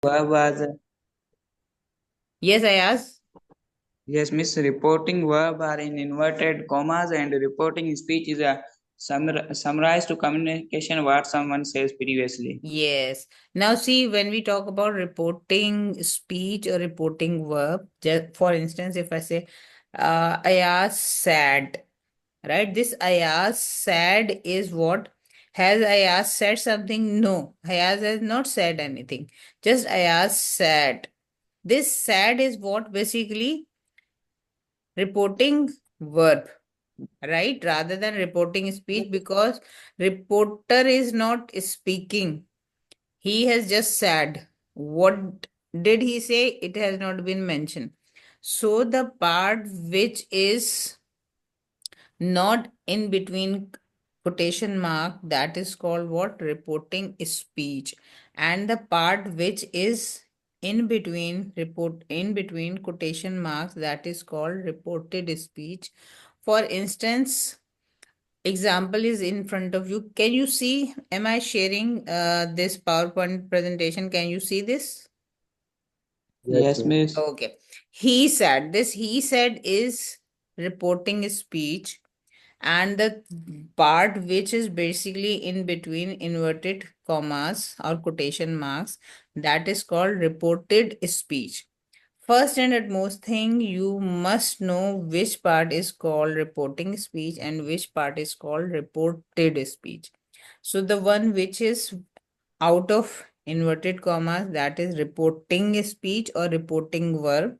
Verb was Yes, I asked. yes, miss. Reporting verb are in inverted commas, and reporting speech is a summarize to communication what someone says previously. Yes. Now, see, when we talk about reporting speech or reporting verb, just for instance, if I say, Ayaz sad, right? This Ayaz sad is what? Has Ayaz said something? No, Ayaz has not said anything. Just Ayaz sad. This sad is what basically reporting verb, right? Rather than reporting speech, because reporter is not speaking. He has just said. What did he say? It has not been mentioned. So the part which is not in between quotation mark, that is called what? Reporting speech. And the part which is in between quotation marks, that is called reported speech. For instance, example is in front of you. Can you see? Am I sharing this PowerPoint presentation? Can you see this? Yes, miss. Okay. He said, this he said is reporting speech, and the part which is basically in between inverted commas or quotation marks, that is called reported speech. First and utmost thing, you must know which part is called reporting speech and which part is called reported speech. So the one which is out of inverted commas, that is reporting speech or reporting verb,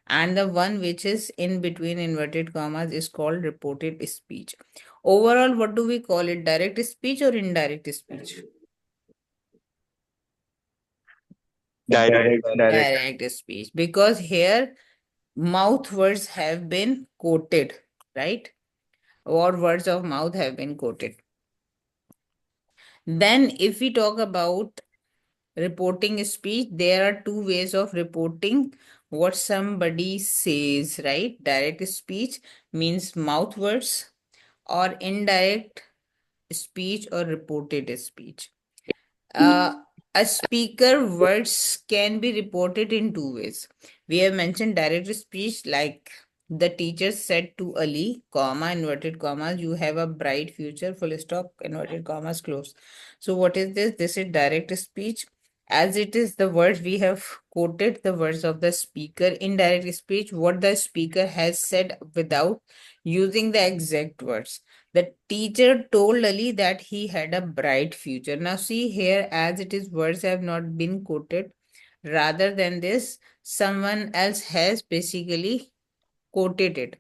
and the one which is in between inverted commas is called reported speech. Overall, what do we call it? Direct speech or indirect speech? Direct. Direct speech, because here mouth words have been quoted, right? Or words of mouth have been quoted. Then, if we talk about reporting speech, there are two ways of reporting what somebody says, right? Direct speech means mouth words, or indirect speech or reported speech. Uh, a speaker words can be reported in two ways. We have mentioned direct speech, like the teacher said to Ali, comma, inverted commas, you have a bright future, full stop, inverted commas, close. So what is this? This is direct speech. As it is the words we have quoted, the words of the speaker. Indirect speech, what the speaker has said without using the exact words. The teacher told Ali that he had a bright future. Now, see here, as it is, words have not been quoted. Rather than this, someone else has basically quoted it.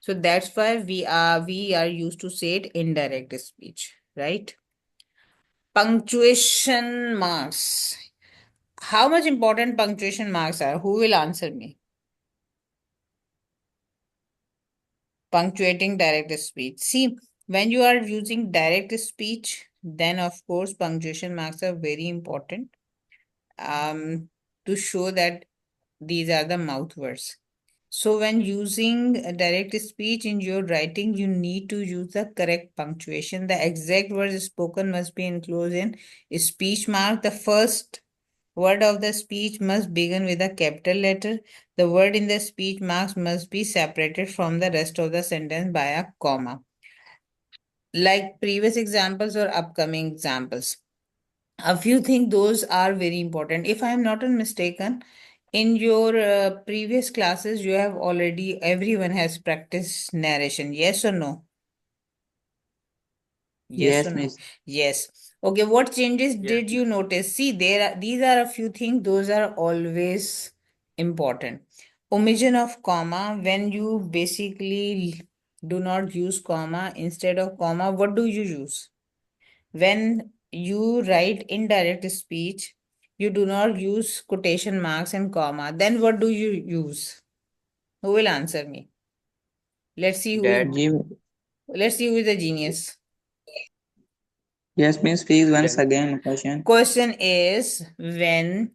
So that's why we are used to say it indirect speech, right? Punctuation marks. How much important punctuation marks are? Who will answer me? Punctuating direct speech. See, when you are using direct speech, then of course punctuation marks are very important to show that these are the mouth words. So when using a direct speech in your writing, you need to use the correct punctuation. The exact words spoken must be enclosed in speech mark. The first word of the speech must begin with a capital letter. The word in the speech marks must be separated from the rest of the sentence by a comma. Like previous examples or upcoming examples. A few things, those are very important. If I am not mistaken, in your previous classes, you have already, everyone has practiced narration. Yes or no? Yes or Yes, no? miss. Yes. Okay, what changes Yes. did you notice? See, these are a few things, those are always important. Omission of comma, when you basically do not use comma, instead of comma, what do you use? When you write indirect speech, you do not use quotation marks and comma. Then what do you use? Who will answer me? Let's see who is That Give let's see who is the genius. yes, miss. Please once that again question. Question is, when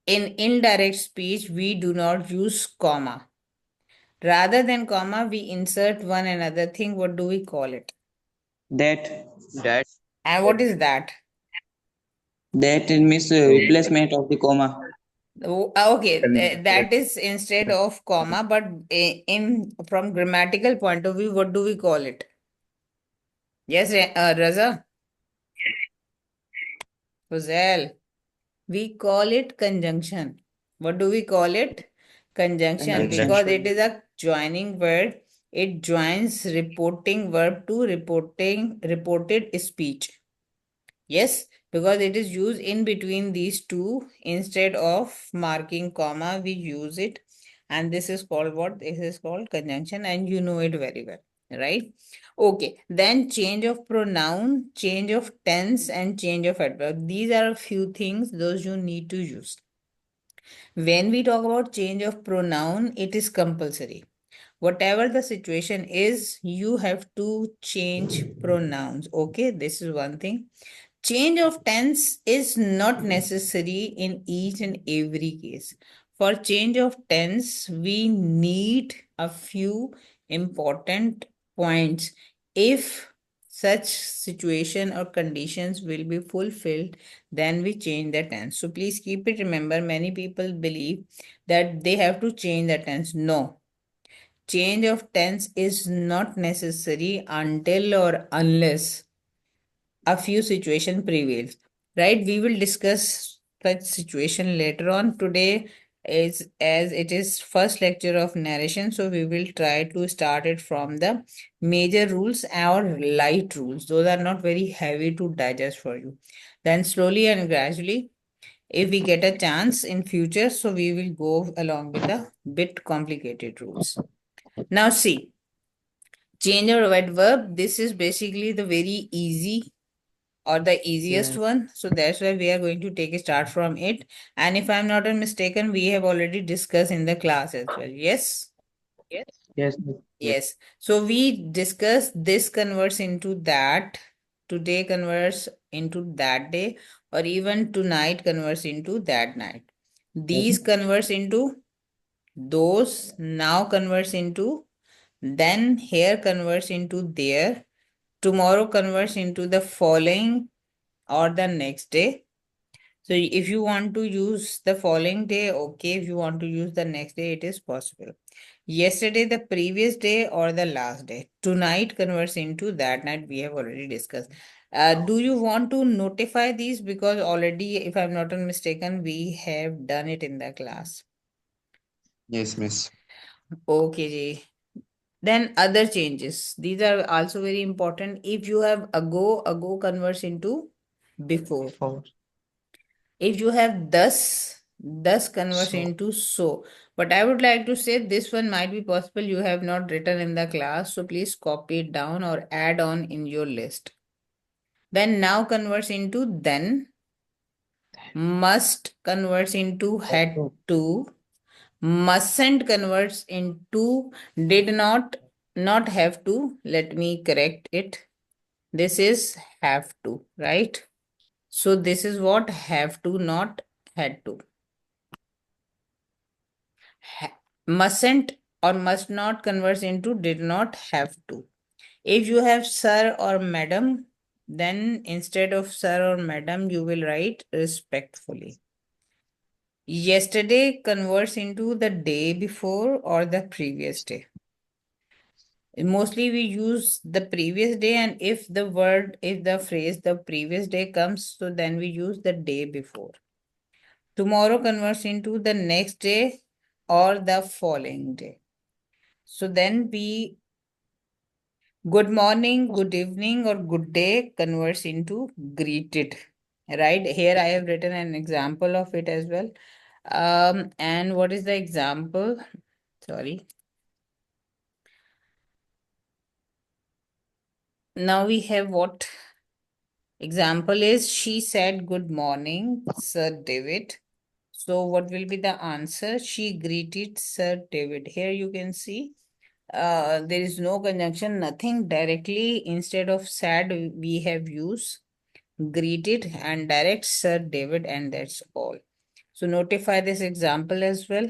in indirect speech we do not use comma. Rather than comma, we insert one another thing. What do we call it? That And what is that? That is miss replacement of the comma. Okay, that is instead of comma, but in from grammatical point of view, what do we call it? Yes, Raza, Fuzel. We call it conjunction. What do we call it? Conjunction, because Conjunction. it is a joining word. It joins reporting verb to reported speech. Yes, because it is used in between these two. Instead of marking comma, we use it. And this is called what? This is called conjunction, and you know it very well, right? Okay, then change of pronoun, change of tense, and change of adverb. These are a few things those you need to use. When we talk about change of pronoun, it is compulsory. Whatever the situation is, you have to change pronouns. Okay, this is one thing. Change of tense is not necessary in each and every case. For change of tense, we need a few important points. If such situation or conditions will be fulfilled, then we change the tense. So please keep it. Remember, many people believe that they have to change the tense. No, change of tense is not necessary until or unless a few situation prevails, right? We will discuss such situation later on. Today is as it is first lecture of narration, so we will try to start it from the major rules or light rules. Those are not very heavy to digest for you. Then slowly and gradually, if we get a chance in future, so we will go along with the bit complicated rules. Now see, change or adverb, this is basically the very easy or the easiest Yeah. one. So that's why we are going to take a start from it. And if I'm not mistaken, we have already discussed in the class as well. Yes? Yes. Yes. Yes. So we discussed this converts into that, today converts into that day, or even tonight converts into that night. These converts into those, now converts into, then here converts into there, tomorrow converts into the following or the next day. So if you want to use the following day, okay. If you want to use the next day, it is possible. Yesterday, the previous day, or the last day. Tonight converts into that night. We have already discussed. Do you want to notify these? Because already, if I'm not mistaken, we have done it in the class. Yes, miss. Okay, Ji. Then other changes. These are also very important. If you have ago converts into before. For. If you have thus converts So, into so. But I would like to say this one might be possible you have not written in the class. So please copy it down or add on in your list. Then now converts into then. Must converts into had to. Mustn't converts into did not have to. Let me correct it. This is have to, right? So this is what have to, not had to. Mustn't or must not converts into did not have to. If you have sir or madam, then instead of sir or madam, you will write respectfully. Yesterday converts into the day before or the previous day. Mostly we use the previous day, and if the phrase the previous day comes, so then we use the day before. Tomorrow converts into the next day or the following day. So then we good morning, good evening, or good day converts into greeted. Right here, I have written an example of it as well. And what is the example? Sorry. Now we have what example is she said good morning, Sir David. So what will be the answer? She greeted Sir David. Here you can see there is no conjunction, nothing directly. Instead of said, we have used greeted and direct Sir David, and that's all. So notify this example as well.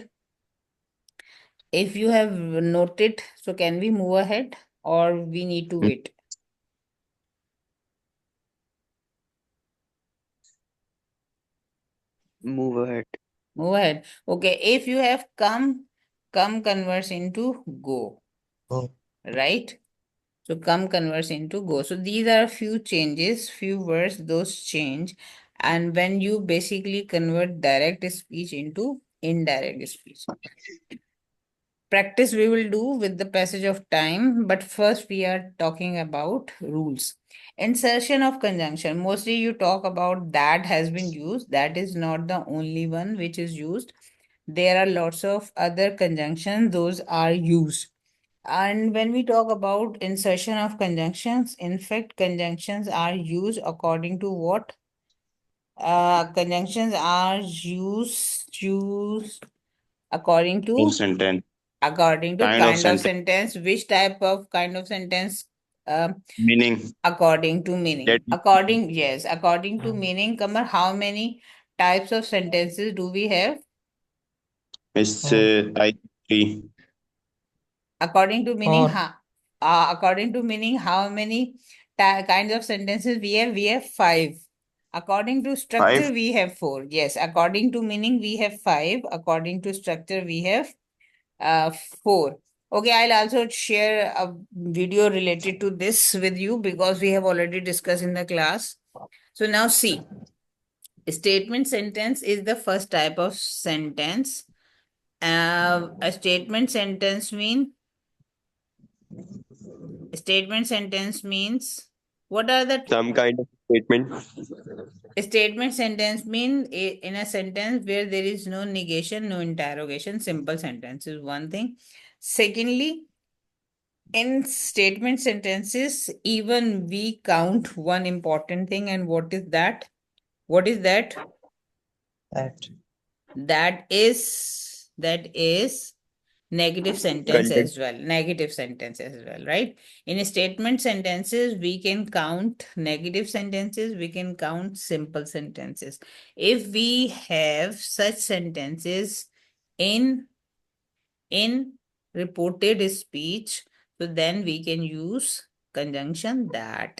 If you have noted, so can we move ahead or we need to wait? Move ahead. Move ahead. Okay, if you have come converts into go, Oh. right? So come converts into go. So these are a few changes, few words, those change. And when you basically convert direct speech into indirect speech. Practice we will do with the passage of time, but first we are talking about rules. Insertion of conjunction. Mostly you talk about that has been used. That is not the only one which is used. There are lots of other conjunctions, those are used. And when we talk about insertion of conjunctions, in fact, conjunctions are used according to what? Conjunctions are used according In to sentence. Kind of kind of sentence. sentence. Which type of kind of sentence? Meaning. According to meaning. That According to meaning. Kamar, how many types of sentences do we have? is like 3. According to meaning, Or according to meaning, how many kinds of sentences we have? We have 5. According to structure, 5. we have 4. Yes, according to meaning, we have 5. According to structure, we have 4. Okay, I'll also share a video related to this with you because we have already discussed in the class. So now see, statement sentence is the first type of sentence. A statement sentence means what are the Some kind of statement. statement sentence mean in a sentence where there is no negation, no interrogation, simple sentence is one thing. Secondly, in statement sentences, even we count one important thing, and what is that? What is that? that. That is negative sentence Content. as well. Negative sentence as well, right? In statement sentences, we can count negative sentences, we can count simple sentences. If we have such sentences in reported speech, so then we can use conjunction that.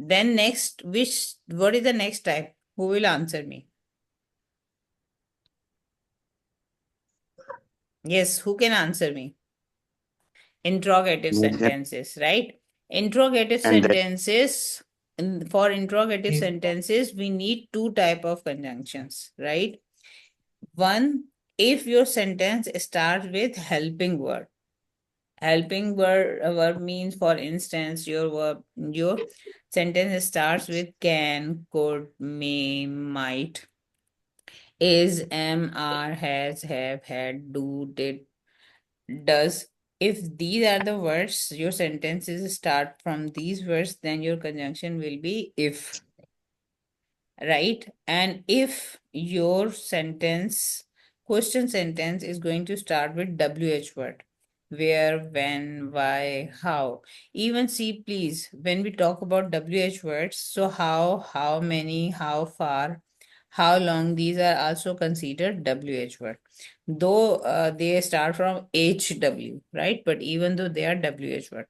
Then next, what is the next type? Who will answer me? Yes, who can answer me? Interrogative sentences, right? Interrogative And that sentences, for interrogative If sentences, we need 2 type of conjunctions, right? One, if your sentence starts with helping word. Helping verb means, for instance, your sentence starts with can, could, may, might, is, am, are, has, have, had, do, did, does. If these are the words, your sentences start from these words, then your conjunction will be if, right? And if your question sentence is going to start with WH word, where, when, why, how. Even see, please, when we talk about WH words, so how many, how far, how long, these are also considered WH word. Though they start from HW, right? But even though they are WH word.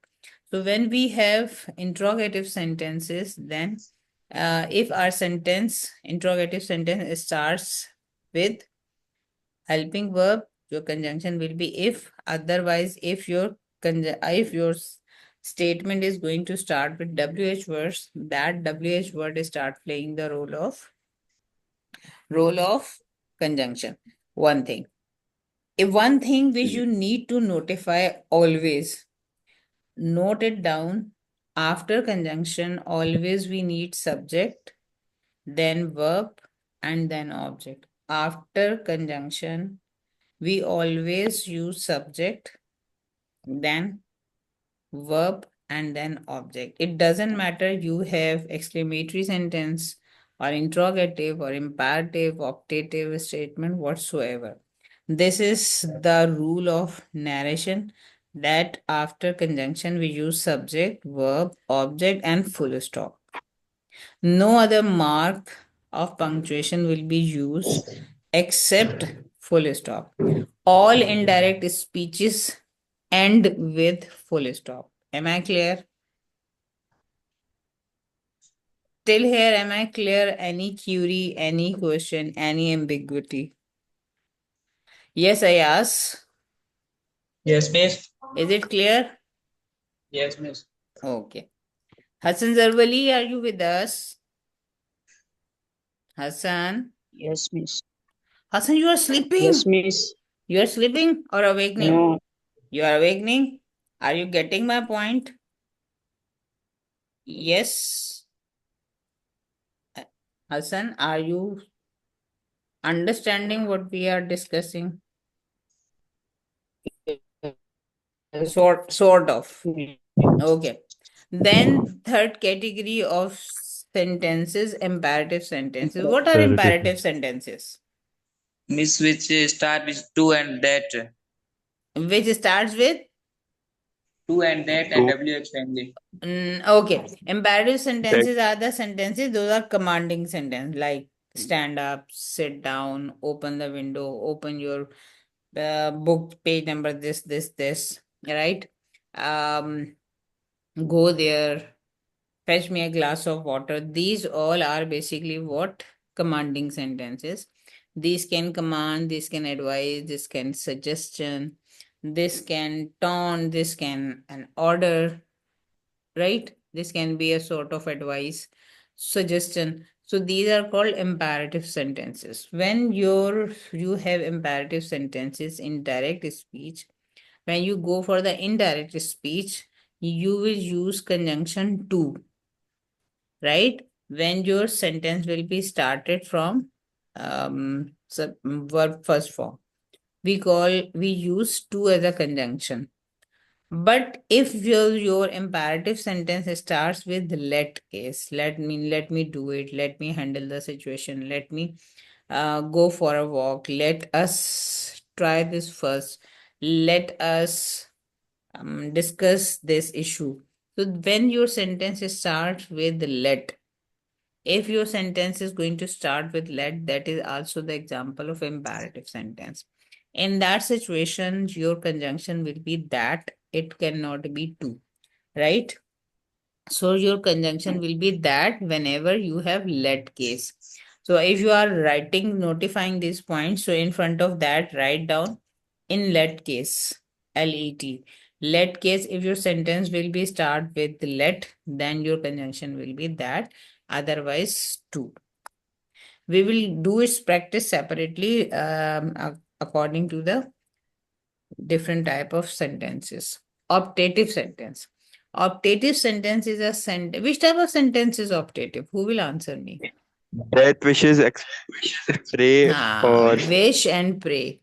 So when we have interrogative sentences, then if our interrogative sentence starts with helping verb, your conjunction will be if. Otherwise, if your statement is going to start with WH words, that WH word start playing the role of conjunction. One thing. One thing which you need to notify always, note it down. After conjunction, always we need subject, then verb, and then object. After conjunction, we always use subject, then verb, and then object. It doesn't matter you have exclamatory sentence or interrogative or imperative, optative statement whatsoever. This is the rule of narration, that after conjunction we use subject, verb, object, and full stop. No other mark of punctuation will be used except full stop. All indirect speeches end with full stop. Am I clear? Till here, am I clear? Any query, any question, any ambiguity? Yes, I ask. Yes, miss. Is it clear? Yes, miss. Okay. Hassan Zarwali, are you with us? Hassan? Yes, miss. Hassan, you are Yes, sleeping. miss. You are sleeping or awakening? No, You are awakening. Are you getting my point? Yes. Hassan, are you understanding what we are discussing? Sort of. Okay. Then third category of sentences, imperative sentences. What are imperative sentences? Miss, which start with to and that. Which starts with To and that and WH family. okay. Imperative sentences are the sentences, those are commanding sentence like stand up, sit down, open the window, open your book page number this, right? Go there, fetch me a glass of water. These all are basically what? Commanding sentences. These can command, this can advise, this can suggestion, this can taunt, this can an order, right? This can be a sort of advice, suggestion. So these are called imperative sentences. When you have imperative sentences in direct speech, when you go for the indirect speech, you will use conjunction to, right? When your sentence will be started from verb first form, we use to as a conjunction. But if your imperative sentence starts with let case, let me do it, let me handle the situation, let me go for a walk, let us try this first, let us discuss this issue. So when your sentence starts with let, if your sentence is going to start with let, that is also the example of imperative sentence. In that situation, your conjunction will be that, it cannot be to, right? So your conjunction will be that whenever you have let case. So if you are writing, notifying these points, so in front of that, write down in let case, L-E-T. Let case, if your sentence will be start with let, then your conjunction will be that, otherwise to. We will do its practice separately according to the different type of sentences. Optative sentence. Optative sentence is a sentence. Which type of sentence is optative? Who will answer me? That wishes, pray, or Wish and pray.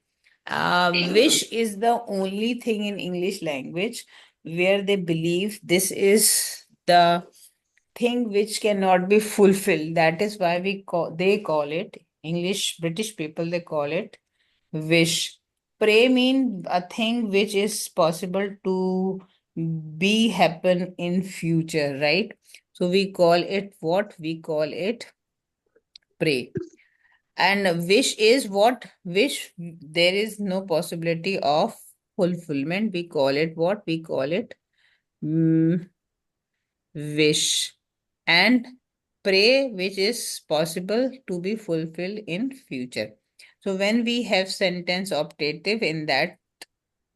Wish is the only thing in English language where they believe this is the thing which cannot be fulfilled. That is why they call it, English British people, they call it wish. Pray mean a thing which is possible to be happen in future, right? So we call it what? We call it pray. And wish is what? Wish, there is no possibility of fulfillment. We call it what? We call it wish. And pray, which is possible to be fulfilled in future. So when we have sentence optative, in that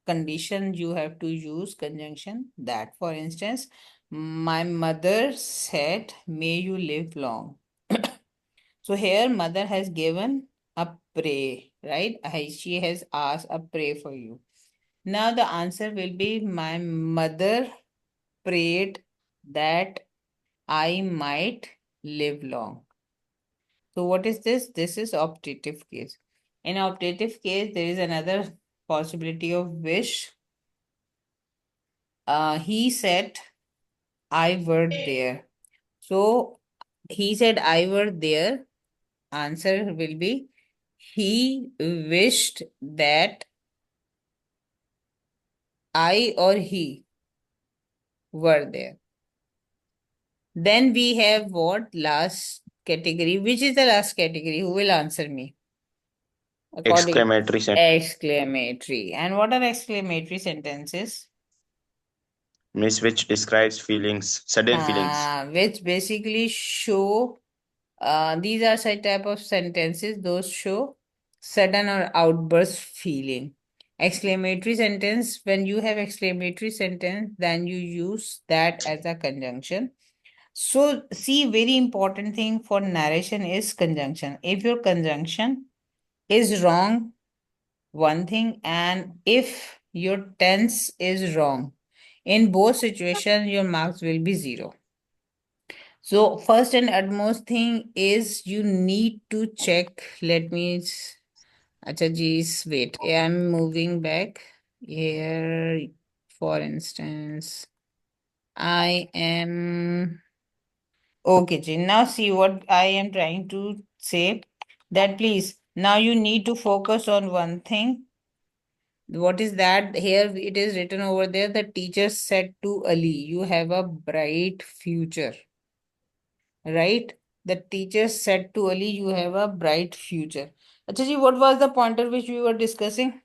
condition you have to use conjunction that. For instance, my mother said, may you live long. So here mother has given a pray, right? She has asked a pray for you. Now the answer will be, my mother prayed that I might live long. So what is this? This is optative case. In optative case, there is another possibility of wish. He said, I were there. So he said, I were there. Answer will be, he wished that I or he were there. Then we have what? Last category. Which is the last category? Who will answer me? exclamatory sentence. Exclamatory. And what are exclamatory sentences? Miss, which describes feelings, sudden feelings. Which basically show, these are such type of sentences, those show sudden or outburst feeling. Exclamatory sentence, when you have exclamatory sentence, then you use that as a conjunction. So see, very important thing for narration is conjunction. If your conjunction is wrong, one thing, and if your tense is wrong, in both situations, your marks will be 0. So first and utmost thing is you need to check. Let me, acha geez, wait. I'm moving back here. For instance, I am okay. Ji. Now see what I am trying to say. That please now you need to focus on one thing. What is that? Here it is written over there. The teacher said to Ali, "You have a bright future." Right? The teacher said to Ali, "You have a bright future." Acha ji, what was the pointer which we were discussing?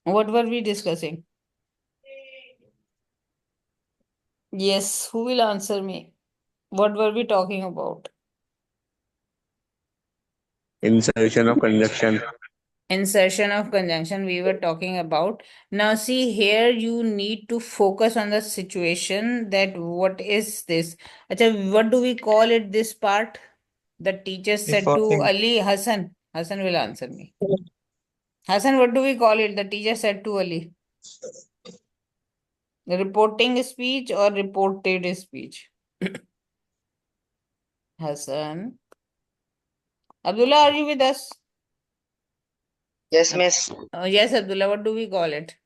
What were we discussing? Yes, who will answer me? What were we talking about? Insertion of conjunction. Insertion of conjunction we were talking about. Now see here, you need to focus on the situation, that what is this? Acha, what do we call it, this part? The teacher said to Reporting. Ali. Hassan will answer me. Hassan, what do we call it? The teacher said to Ali. Reporting speech or reported speech? Hassan. Abdullah, are you with us? Yes, miss. Yes, Abdullah, what do we call it?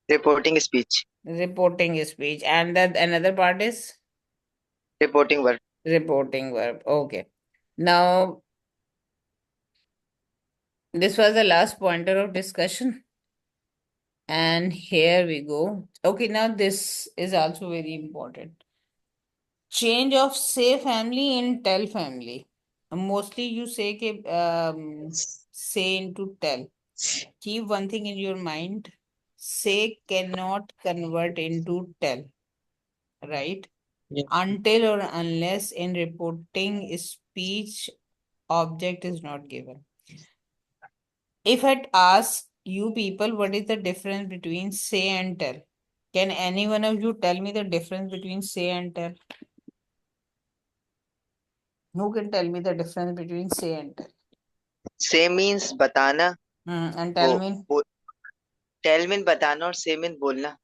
Reporting speech. Reporting speech. And that another part is? Reporting verb. Reporting verb. Okay. Now, this was the last pointer of discussion. And here we go. Okay, now this is also very important. Change of say family in tell family. Mostly you say say into tell. Keep one thing in your mind. Say cannot convert into tell, right? Yes. Until or unless in reporting speech object is not given. If I ask you people what is the difference between say and tell, can any one of you tell me the difference between say and tell? Who can tell me the difference between say and tell? Say means बताना. And tell me? Tell mean बताना और say mean बोलना.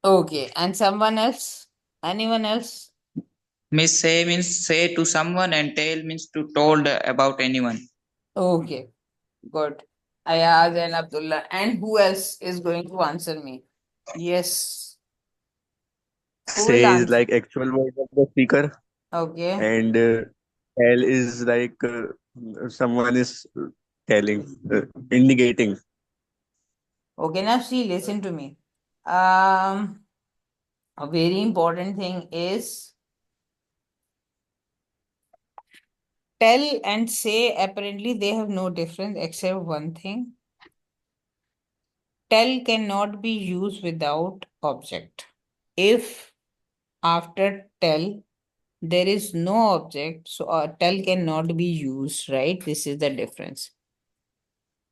Okay. And someone else? Anyone else? Miss, say means say to someone and tell means to told about anyone. Okay. Good. Ayaz and Abdullah. And who else is going to answer me? Yes. Who will Say is answer? like actual word of the speaker, Okay. and tell is like someone is telling, indicating. Okay, now see, listen to me. A very important thing is tell and say, apparently they have no difference except one thing. Tell cannot be used without object. If after tell there is no object, so tell cannot be used, right? This is the difference.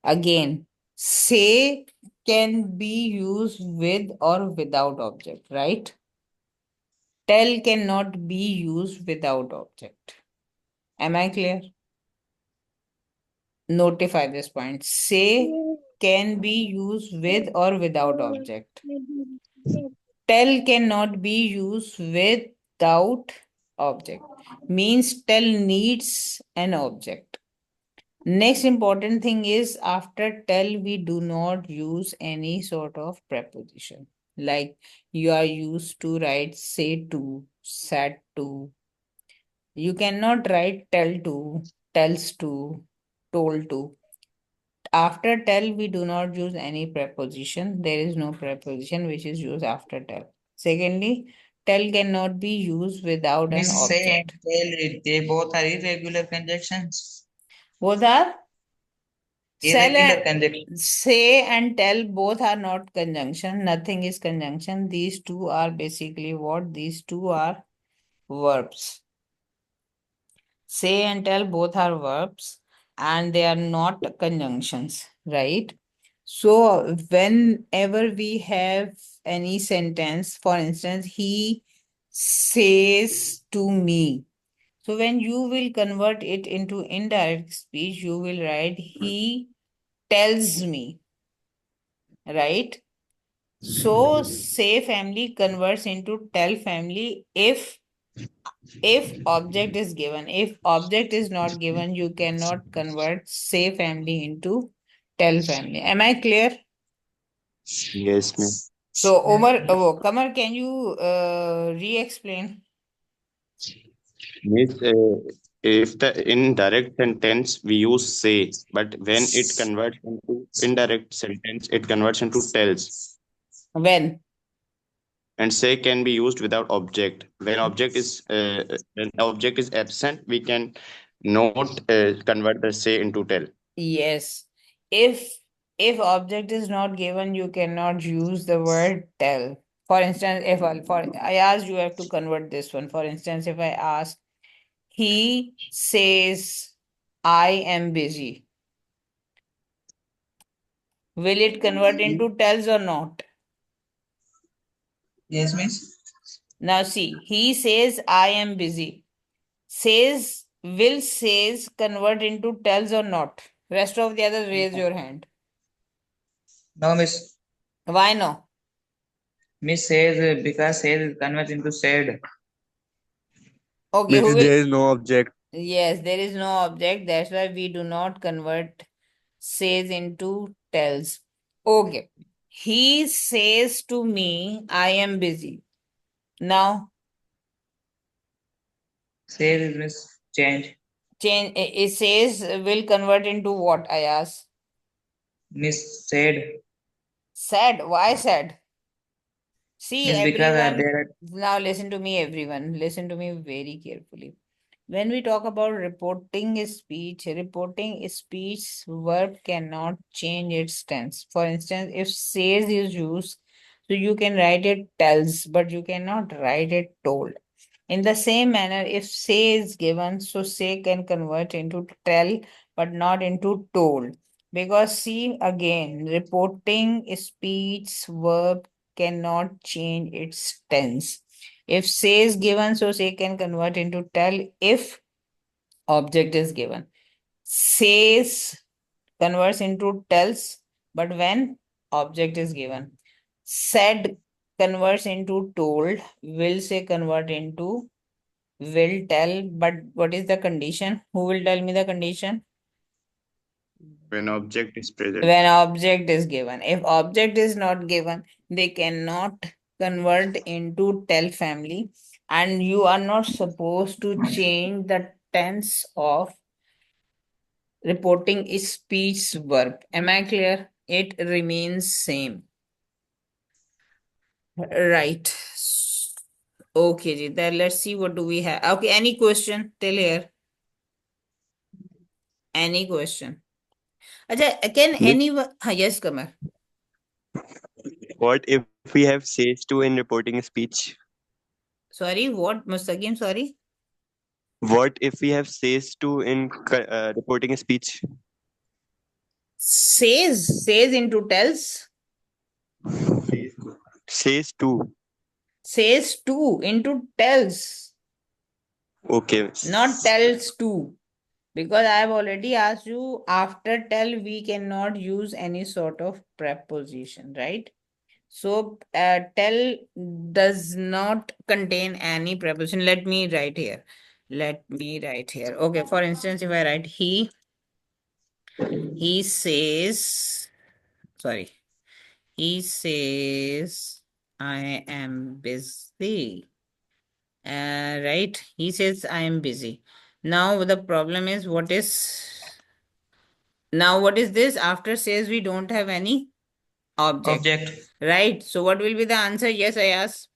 Again, say can be used with or without object, right? Tell cannot be used without object. Am I clear? Notify this point. Say can be used with or without object. Tell cannot be used without object. Means tell needs an object. Next important thing is after tell we do not use any sort of preposition. Like you are used to write say to, said to. You cannot write tell to, tells to, told to. After tell, we do not use any preposition. There is no preposition which is used after tell. Secondly, tell cannot be used without an Miss, say and object. tell, they both are irregular conjunctions. Both are? Sell and interconjunction. say and tell both are not conjunction. Nothing is conjunction. These two are basically what? These two are verbs. Say and tell both are verbs and they are not conjunctions, right? So whenever we have any sentence, for instance, he says to me. So when you will convert it into indirect speech, you will write he tells me, right? So say family converts into tell family if object is given. If object is not given, you cannot convert say family into tell family. Am I clear? Yes, ma'am. So Kamar, can you re-explain? Miss, if the in direct sentence we use say, but when it converts into indirect sentence, it converts into tells. When? And say can be used without object. When object is absent, we can not convert the say into tell. Yes. If object is not given, you cannot use the word tell. For instance, if I asked you have to convert this one. For instance, if I ask, he says, I am busy. Will it convert into tells or not? Yes, miss. Now see, he says, I am busy. Says convert into tells or not? Rest of the others raise your hand. No, miss. Why no? Miss says because says is converts into said. Okay, who Because will? there is no object. Yes, there is no object. That's why we do not convert says into tells. Okay. He says to me, I am busy. Now, Says is miss change. it says will convert into what? I ask. Miss said. Said. Why said? See, Miss because everyone. there are Now, listen to me, everyone. Listen to me very carefully. When we talk about reporting speech verb cannot change its tense. For instance, if says is used, so you can write it tells, but you cannot write it told. In the same manner, if say is given, so say can convert into tell, but not into told. Because see again, reporting speech verb cannot change its tense. If say is given, so say can convert into tell if object is given. Says converts into tells, but when object is given. Said converts into told, will say convert into will tell, but what is the condition? Who will tell me the condition? When object is present. When object is given. If object is not given, they cannot convert into tell family, and you are not supposed to change the tense of reporting speech verb. Am I clear? It remains same. Right. Okay, ji. Then let's see what do we have. Okay, any question till here? Any question? Acha, can Miss, anyone? Yes, Kamar. What if we have says to in reporting speech? Sorry, what? Mustaqim, sorry. What if we have says to in reporting speech? Says into tells. Says to. Says to into tells, Okay. not tells to. Because I have already asked you, after tell, we cannot use any sort of preposition, right? So, tell does not contain any preposition. Let me write here. Let me write here. Okay, for instance, if I write he says, sorry, he says, I am busy. Right? He says, I am busy. Now, the problem is, what is this? After says, we don't have any object. Right? So, what will be the answer? Yes, I ask.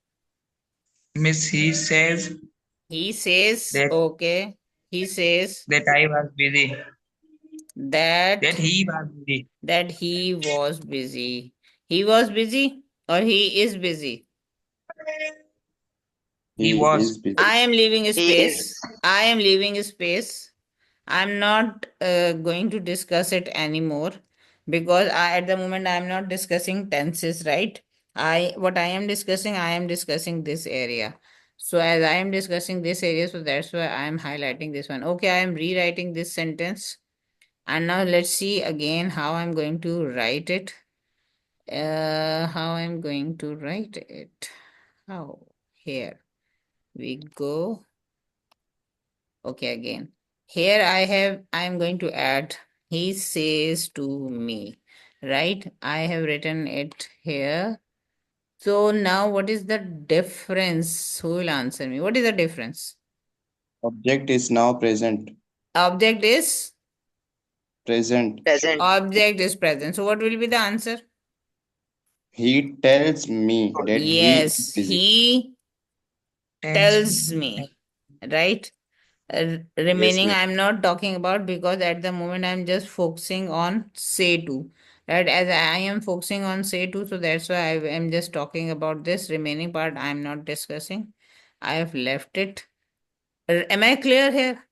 Miss he says He says, that okay. He says, I was busy. that That he was busy. that he was busy. He was busy or he is busy? He He was. is busy. I am leaving a He space. is. I am leaving a space. I'm not going to discuss it anymore because at the moment I am not discussing tenses, right? What I am discussing this area. So as I am discussing this area, so that's why I am highlighting this one. Okay, I am rewriting this sentence. And now let's see again how I'm going to write it. How I'm going to write it. How? Here we go. Okay, again. Here I'm going to add, he says to me, right? I have written it here. So now what is the difference? Who will answer me? What is the difference? Object is now present. Object is? Present. Present. Object is present. So what will be the answer? He tells me that he is Yes, busy. he tells me, right? Remaining ma'am. I'm not talking about because at the moment I'm just focusing on say to, right? As I am focusing on say to, so that's why I am just talking about this. Remaining part I'm not discussing. I have left it. Am I clear here?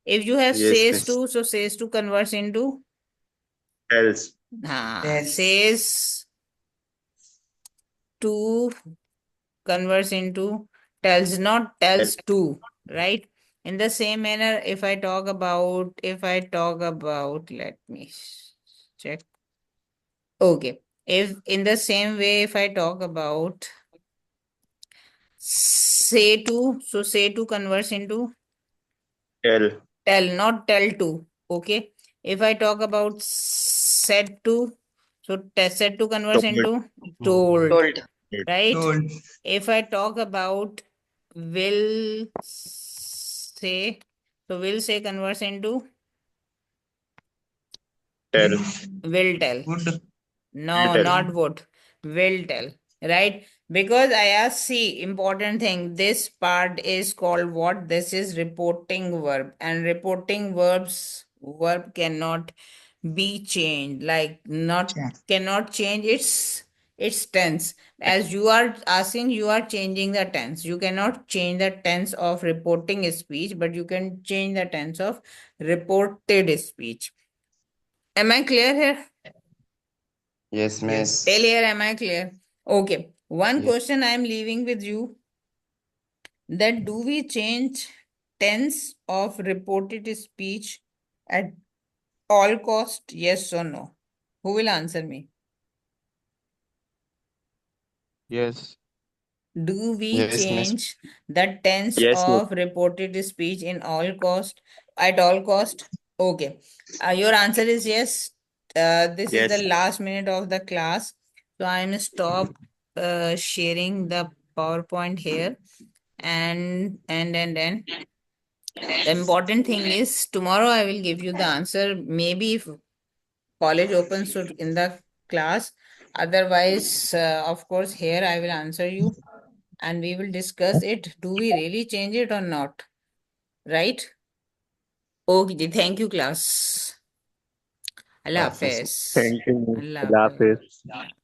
If you have Yes, says miss. to, so says to converts into Tells. Tells. says to converts into tells, not tells to, right? In the same manner, if I talk about, let me check. Okay. If in the same way, if I talk about say to, so say to converts into Tell. tell, not tell to. Okay. If I talk about said to, so said to converts Told. into told, Told. right? Told. If I talk about will say, so will say converts into Tell. will tell. Would. No, Will tell. not would. Will tell. Right? Because I asked, see, important thing. This part is called what? This is reporting verb. And reporting verb cannot be changed. Like not Yeah. cannot change its tense. As you are asking, you are changing the tense. You cannot change the tense of reporting speech, but you can change the tense of reported speech. Am I clear here? Yes, miss. Till here, am I clear? Okay. One Yes. question I am leaving with you, that do we change tense of reported speech at all cost? Yes or no? Who will answer me? Yes. Do we Yes, miss. change the tense Yes, yes. of reported speech in all cost, at all cost? Okay. Your answer is yes. This is the Yes. last minute of the class. So I'm stop sharing the PowerPoint here. And the important thing is tomorrow I will give you the answer. Maybe if college opens so in the class. Otherwise, of course, here I will answer you and we will discuss it. Do we really change it or not? Right? Okay, thank you, class. Allah Office. Hafiz. Thank you. Allah Allah Hafiz. Hafiz.